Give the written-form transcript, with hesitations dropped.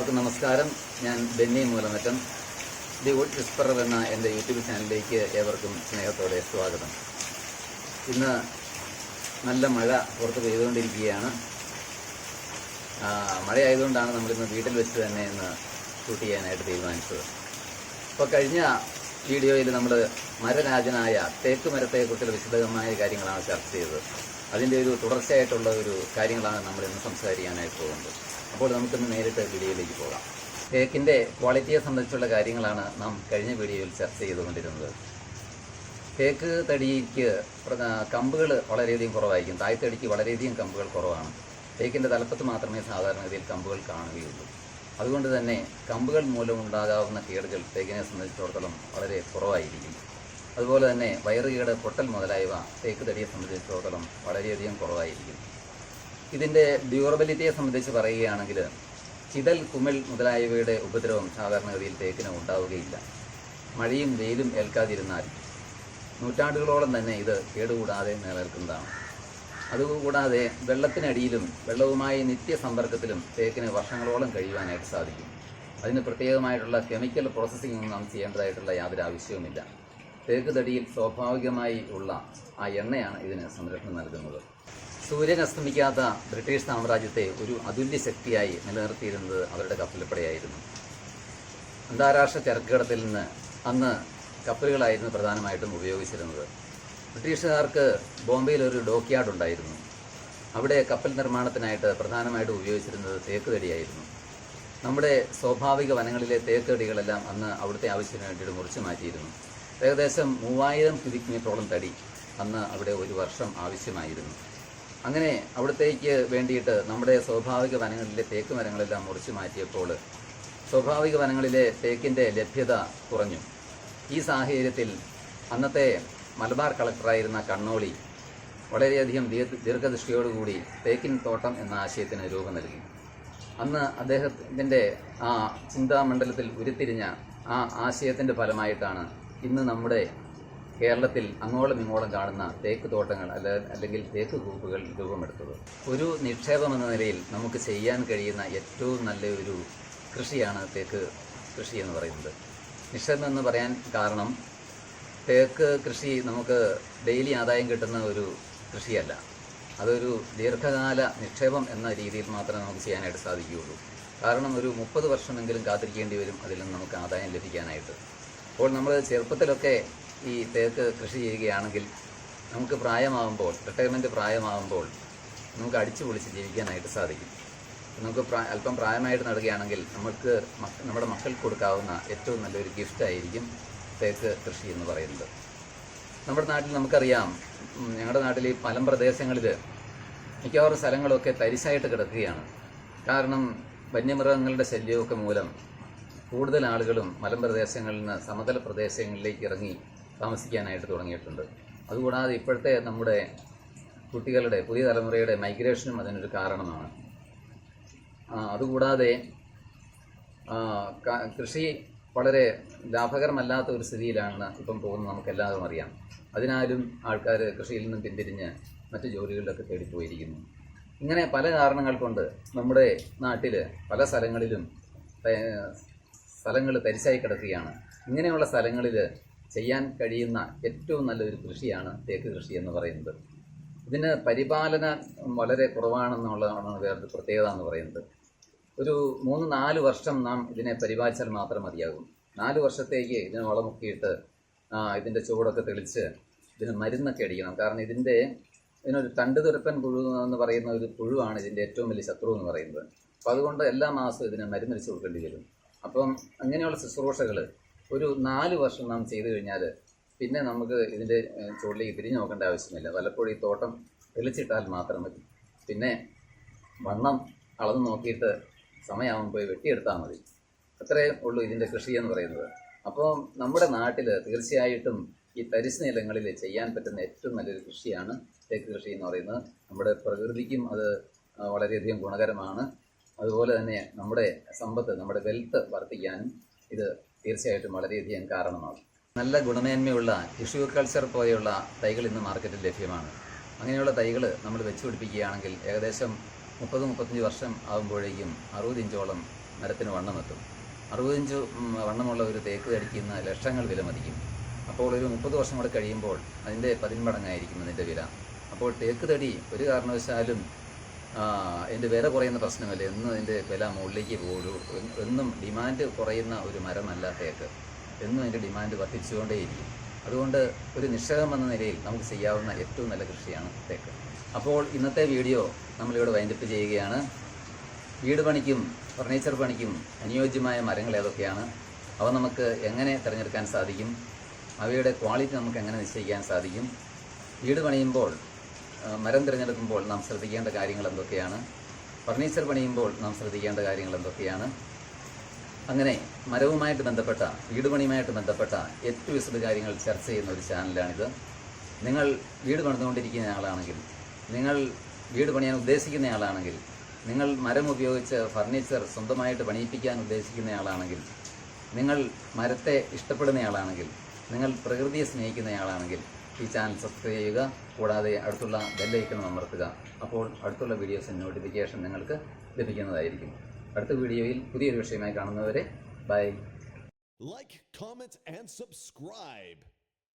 എല്ലാവർക്കും നമസ്കാരം. ഞാൻ Benny Moolamattom. The wood whisperer എന്ന എൻ്റെ യൂട്യൂബ് ചാനലിലേക്ക് ഏവർക്കും സ്നേഹത്തോടെ സ്വാഗതം. ഇന്ന് നല്ല മഴ പുറത്ത് പെയ്തുകൊണ്ടിരിക്കുകയാണ്. മഴയായതുകൊണ്ടാണ് നമ്മളിന്ന് വീട്ടിൽ വെച്ച് തന്നെ ഇന്ന് ഷൂട്ട് ചെയ്യാനായിട്ട് തീരുമാനിച്ചത്. അപ്പോൾ കഴിഞ്ഞ വീഡിയോയിൽ നമ്മൾ മരരാജനായ തേക്ക് മരത്തെക്കുറിച്ചുള്ള വിശദമായ കാര്യങ്ങളാണ് ചർച്ച ചെയ്തത്. അതിൻ്റെ ഒരു തുടർച്ചയായിട്ടുള്ള ഒരു കാര്യങ്ങളാണ് നമ്മൾ ഇന്ന് സംസാരിക്കാനായിട്ട് പോകുന്നത്. അപ്പോൾ നമുക്കിന്ന് നേരിട്ട് വീഡിയോയിലേക്ക് പോകാം. തേക്കിൻ്റെ ക്വാളിറ്റിയെ സംബന്ധിച്ചുള്ള കാര്യങ്ങളാണ് നാം കഴിഞ്ഞ വീഡിയോയിൽ ചർച്ച ചെയ്തുകൊണ്ടിരുന്നത്. തേക്ക് തടിക്ക് കമ്പുകൾ വളരെയധികം കുറവായിരിക്കും. തായ്തടിക്ക് വളരെയധികം കമ്പുകൾ കുറവാണ്. തേക്കിൻ്റെ തലപ്പത്ത് മാത്രമേ സാധാരണഗതിയിൽ കമ്പുകൾ കാണുകയുള്ളൂ. അതുകൊണ്ട് തന്നെ കമ്പുകൾ മൂലമുണ്ടാകാവുന്ന കേടുകൾ തേക്കിനെ സംബന്ധിച്ചിടത്തോളം വളരെ കുറവായിരിക്കും. അതുപോലെ തന്നെ വയറുകേട്, പൊട്ടൽ മുതലായവ തേക്ക് തടിയെ സംബന്ധിച്ചിടത്തോളം വളരെയധികം കുറവായിരിക്കും. ഇതിൻ്റെ ഡ്യൂറബിലിറ്റിയെ സംബന്ധിച്ച് പറയുകയാണെങ്കിൽ ചിതൽ, കുമിൾ മുതലായവയുടെ ഉപദ്രവം സാധാരണഗതിയിൽ തേക്കിന് ഉണ്ടാവുകയില്ല. മഴയും വെയിലും ഏൽക്കാതിരുന്നാൽ നൂറ്റാണ്ടുകളോളം തന്നെ ഇത് കേടുകൂടാതെ നിലനിൽക്കുന്നതാണ്. അതുകൂടാതെ വെള്ളത്തിനടിയിലും വെള്ളവുമായി നിത്യസമ്പർക്കത്തിലും തേക്കിന് വർഷങ്ങളോളം കഴിയുവാനായിട്ട് സാധിക്കും. അതിന് പ്രത്യേകമായിട്ടുള്ള കെമിക്കൽ പ്രോസസ്സിംഗ് ഒന്നും നാം ചെയ്യേണ്ടതായിട്ടുള്ള യാതൊരു ആവശ്യവുമില്ല. തേക്ക് തടിയിൽ സ്വാഭാവികമായി ഉള്ള ആ എണ്ണയാണ് ഇതിന് സംരക്ഷണം നൽകുന്നത്. സൂര്യൻ അസ്തമിക്കാത്ത ബ്രിട്ടീഷ് സാമ്രാജ്യത്തെ ഒരു അതുല്യ ശക്തിയായി നിലനിർത്തിയിരുന്നത് അവരുടെ കപ്പൽപ്പടയായിരുന്നു. അന്താരാഷ്ട്ര ചരക്കുകടത്തിൽ നിന്ന് അന്ന് കപ്പലുകളായിരുന്നു പ്രധാനമായിട്ടും ഉപയോഗിച്ചിരുന്നത്. ബ്രിട്ടീഷുകാർക്ക് ബോംബെയിൽ ഒരു ഡോക്യാർഡ് ഉണ്ടായിരുന്നു. അവിടെ കപ്പൽ നിർമ്മാണത്തിനായിട്ട് പ്രധാനമായിട്ടും ഉപയോഗിച്ചിരുന്നത് തേക്ക് തടിയായിരുന്നു. നമ്മുടെ സ്വാഭാവിക വനങ്ങളിലെ തേക്ക് തടികളെല്ലാം അന്ന് അവിടുത്തെ ആവശ്യത്തിന് വേണ്ടിയിട്ട് മുറിച്ചു മാറ്റിയിരുന്നു. ഏകദേശം 3000 ക്യൂബിക് മീറ്ററോളം തടി അന്ന് അവിടെ ഒരു വർഷം ആവശ്യമായിരുന്നു. അങ്ങനെ അവിടത്തേക്ക് വേണ്ടിയിട്ട് നമ്മുടെ സ്വാഭാവിക വനങ്ങളിലെ തേക്ക് മരങ്ങളെല്ലാം മുറിച്ചു മാറ്റിയപ്പോൾ സ്വാഭാവിക വനങ്ങളിലെ തേക്കിൻ്റെ ലഭ്യത കുറഞ്ഞു. ഈ സാഹചര്യത്തിൽ അന്നത്തെ മലബാർ കളക്ടറായിരുന്ന കണ്ണോളി വളരെയധികം ദീർഘദൃഷ്ടിയോടുകൂടി തേക്കിൻ തോട്ടം എന്ന ആശയത്തിന് രൂപം നൽകി. അന്ന് അദ്ദേഹത്തിൻ്റെ ആ ചിന്താമണ്ഡലത്തിൽ ഉരുത്തിരിഞ്ഞ ആ ആശയത്തിൻ്റെ ഫലമായിട്ടാണ് ഇന്ന് നമ്മുടെ കേരളത്തിൽ അങ്ങോളം ഇങ്ങോളം കാണുന്ന തേക്ക് തോട്ടങ്ങൾ അല്ലെങ്കിൽ തേക്ക് ഗ്രൂപ്പുകൾ രൂപമെടുത്തത്. ഒരു നിക്ഷേപം എന്ന നിലയിൽ നമുക്ക് ചെയ്യാൻ കഴിയുന്ന ഏറ്റവും നല്ലൊരു കൃഷിയാണ് തേക്ക് കൃഷി എന്ന് പറയുന്നത്. നിക്ഷേപം എന്ന് പറയാൻ കാരണം തേക്ക് കൃഷി നമുക്ക് ഡെയിലി ആദായം കിട്ടുന്ന ഒരു കൃഷിയല്ല. അതൊരു ദീർഘകാല നിക്ഷേപം എന്ന രീതിയിൽ മാത്രമേ നമുക്ക് ചെയ്യാനായിട്ട് സാധിക്കുകയുള്ളൂ. കാരണം ഒരു 30 വർഷമെങ്കിലും കാത്തിരിക്കേണ്ടി വരും അതിൽ നിന്ന് നമുക്ക് ആദായം ലഭിക്കാനായിട്ട്. അപ്പോൾ നമ്മൾ ചെറുപ്പത്തിലൊക്കെ ഈ തേക്ക് കൃഷി ചെയ്യുകയാണെങ്കിൽ നമുക്ക് പ്രായമാകുമ്പോൾ, റിട്ടയർമെൻറ്റ് പ്രായമാകുമ്പോൾ നമുക്ക് അടിച്ചു പൊളിച്ച് ജീവിക്കാനായിട്ട് സാധിക്കും. നമുക്ക് അല്പം പ്രായമായിട്ട് നടുകയാണെങ്കിൽ നമുക്ക് നമ്മുടെ മക്കൾക്ക് കൊടുക്കാവുന്ന ഏറ്റവും നല്ലൊരു ഗിഫ്റ്റായിരിക്കും തേക്ക് കൃഷി എന്ന് പറയുന്നത്. നമ്മുടെ നാട്ടിൽ നമുക്കറിയാം, ഞങ്ങളുടെ നാട്ടിൽ ഈ മലമ്പ്രദേശങ്ങളിൽ മിക്കവാറും സ്ഥലങ്ങളൊക്കെ തരിശായിട്ട് കിടക്കുകയാണ്. കാരണം വന്യമൃഗങ്ങളുടെ ശല്യമൊക്കെ മൂലം കൂടുതൽ ആളുകളും മലമ്പ്രദേശങ്ങളിൽ നിന്ന് സമതല പ്രദേശങ്ങളിലേക്ക് ഇറങ്ങി താമസിക്കാനായിട്ട് തുടങ്ങിയിട്ടുണ്ട്. അതുകൂടാതെ ഇപ്പോഴത്തെ നമ്മുടെ കുട്ടികളുടെ പുതിയ തലമുറയുടെ മൈഗ്രേഷനും അതിനൊരു കാരണമാണ്. അതുകൂടാതെ കൃഷി വളരെ ലാഭകരമല്ലാത്ത ഒരു സ്ഥിതിയിലാണ് ഇപ്പം പോകുന്നത്, നമുക്കെല്ലാവരും അറിയാം. അതിനാലും ആൾക്കാർ കൃഷിയിൽ നിന്നും പിന്തിരിഞ്ഞ് മറ്റ് ജോലികളിലൊക്കെ തേടിപ്പോയിരിക്കുന്നു. ഇങ്ങനെ പല കാരണങ്ങൾ കൊണ്ട് നമ്മുടെ നാട്ടിൽ പല സ്ഥലങ്ങളിലും സ്ഥലങ്ങൾ തരിശായി കിടക്കുകയാണ്. ഇങ്ങനെയുള്ള സ്ഥലങ്ങളിൽ ചെയ്യാൻ കഴിയുന്ന ഏറ്റവും നല്ലൊരു കൃഷിയാണ് തേക്ക് കൃഷി എന്ന് പറയുന്നത്. ഇതിന് പരിപാലനം വളരെ കുറവാണെന്നുള്ളതാണ് വേറൊരു പ്രത്യേകത എന്ന് പറയുന്നത്. ഒരു 3-4 വർഷം നാം ഇതിനെ പരിപാലിച്ചാൽ മാത്രം മതിയാകും. 4 വർഷത്തേക്ക് ഇതിന് വളമൊക്കെയിട്ട് ഇതിൻ്റെ ചുവടൊക്കെ തെളിച്ച് ഇതിന് മരുന്നൊക്കെ അടിക്കണം. കാരണം ഇതിനൊരു തണ്ടുതുരപ്പൻ പുഴു എന്ന് പറയുന്ന ഒരു പുഴുവാണ് ഇതിൻ്റെ ഏറ്റവും വലിയ ശത്രു എന്ന് പറയുന്നത്. അപ്പോൾ അതുകൊണ്ട് എല്ലാ മാസവും ഇതിന് മരുന്നടിച്ച് കൊടുക്കേണ്ടി വരും. അപ്പം അങ്ങനെയുള്ള ശുശ്രൂഷകൾ ഒരു 4 വർഷം നാം ചെയ്തു കഴിഞ്ഞാൽ പിന്നെ നമുക്ക് ഇതിൻ്റെ ചുവട്ടിലേക്ക് തിരിഞ്ഞു നോക്കേണ്ട ആവശ്യമില്ല. വല്ലപ്പോഴും ഈ തോട്ടം തെളിച്ചിട്ടാൽ മാത്രം മതി. പിന്നെ വണ്ണം അളന്ന് നോക്കിയിട്ട് സമയമാകുമ്പോൾ പോയി വെട്ടിയെടുത്താൽ മതി. അത്രേ ഉള്ളൂ ഇതിൻ്റെ കൃഷി എന്ന് പറയുന്നത്. അപ്പോൾ നമ്മുടെ നാട്ടിൽ തീർച്ചയായിട്ടും ഈ തരിശ് നിലങ്ങളിൽ ചെയ്യാൻ പറ്റുന്ന ഏറ്റവും നല്ലൊരു കൃഷിയാണ് തേക്ക് കൃഷി എന്ന് പറയുന്നത്. നമ്മുടെ പ്രകൃതിക്കും അത് വളരെയധികം ഗുണകരമാണ്. അതുപോലെ തന്നെ നമ്മുടെ സമ്പത്ത്, നമ്മുടെ വെൽത്ത് വർദ്ധിക്കാനും ഇത് തീർച്ചയായിട്ടും വളരെയധികം കാരണമാകും. നല്ല ഗുണമേന്മയുള്ള ടിഷ്യൂ കൾച്ചർ പോലെയുള്ള തൈകൾ ഇന്ന് മാർക്കറ്റിൽ ലഭ്യമാണ്. അങ്ങനെയുള്ള തൈകൾ നമ്മൾ വെച്ച് പിടിപ്പിക്കുകയാണെങ്കിൽ ഏകദേശം 30-35 വർഷം ആകുമ്പോഴേക്കും 60 ഇഞ്ചോളം മരത്തിന് വണ്ണമെത്തും. 60 ഇഞ്ച് വണ്ണമുള്ള ഒരു തേക്ക് തടിക്കുന്ന ലക്ഷങ്ങൾ വില മതിക്കും. അപ്പോൾ ഒരു 30 വർഷം കൂടെ കഴിയുമ്പോൾ അതിൻ്റെ 10 മടങ്ങായിരിക്കും അതിൻ്റെ വില. അപ്പോൾ തേക്ക് തടി ഒരു കാരണവശാലും അതിൻ്റെ വില കുറയുന്ന പ്രശ്നമല്ല, എന്നും അതിൻ്റെ വില മുകളിലേക്ക് പോകുള്ളൂ. എന്നും ഡിമാൻഡ് കുറയുന്ന ഒരു മരമല്ല തേക്ക്, എന്നും അതിൻ്റെ ഡിമാൻഡ് വർദ്ധിച്ചുകൊണ്ടേയിരിക്കും. അതുകൊണ്ട് ഒരു നിക്ഷേപം എന്ന നിലയിൽ നമുക്ക് ചെയ്യാവുന്ന ഏറ്റവും നല്ല കൃഷിയാണ് തേക്ക്. അപ്പോൾ ഇന്നത്തെ വീഡിയോ നമ്മളിവിടെ വൈൻഡപ്പ് ചെയ്യുകയാണ്. വീട് പണിക്കും ഫർണിച്ചർ പണിക്കും അനുയോജ്യമായ മരങ്ങൾ ഏതൊക്കെയാണ്, അവ നമുക്ക് എങ്ങനെ തിരഞ്ഞെടുക്കാൻ സാധിക്കും, അവയുടെ ക്വാളിറ്റി നമുക്ക് എങ്ങനെ നിശ്ചയിക്കാൻ സാധിക്കും, വീട് പണിയുമ്പോൾ മരം തിരഞ്ഞെടുക്കുമ്പോൾ നാം ശ്രദ്ധിക്കേണ്ട കാര്യങ്ങൾ എന്തൊക്കെയാണ്, ഫർണിച്ചർ പണിയുമ്പോൾ നാം ശ്രദ്ധിക്കേണ്ട കാര്യങ്ങൾ എന്തൊക്കെയാണ്, അങ്ങനെ മരവുമായിട്ട് ബന്ധപ്പെട്ട വീട് പണിയുമായിട്ട് ബന്ധപ്പെട്ട ഏറ്റവും വിശദ കാര്യങ്ങൾ ചർച്ച ചെയ്യുന്ന ഒരു ചാനലാണിത്. നിങ്ങൾ വീട് പണിതുകൊണ്ടിരിക്കുന്ന ആളാണെങ്കിൽ, നിങ്ങൾ വീട് പണിയാൻ ഉദ്ദേശിക്കുന്ന ആളാണെങ്കിൽ, നിങ്ങൾ മരം ഉപയോഗിച്ച് ഫർണിച്ചർ സ്വന്തമായിട്ട് പണിയിപ്പിക്കാൻ ഉദ്ദേശിക്കുന്ന ആളാണെങ്കിൽ, നിങ്ങൾ മരത്തെ ഇഷ്ടപ്പെടുന്നയാളാണെങ്കിൽ, നിങ്ങൾ പ്രകൃതിയെ സ്നേഹിക്കുന്നയാളാണെങ്കിൽ ഈ ചാനൽ സബ്സ്ക്രൈബ് ചെയ്യുക. കൂടാതെ അടുത്തുള്ള ബെല്ലൈക്കൺ അമർത്തുക. അപ്പോൾ അടുത്തുള്ള വീഡിയോസിന് നോട്ടിഫിക്കേഷൻ നിങ്ങൾക്ക് ലഭിക്കുന്നതായിരിക്കും. അടുത്ത വീഡിയോയിൽ പുതിയൊരു വിഷയമായി കാണുന്നവരെ by. Like, comment, and subscribe.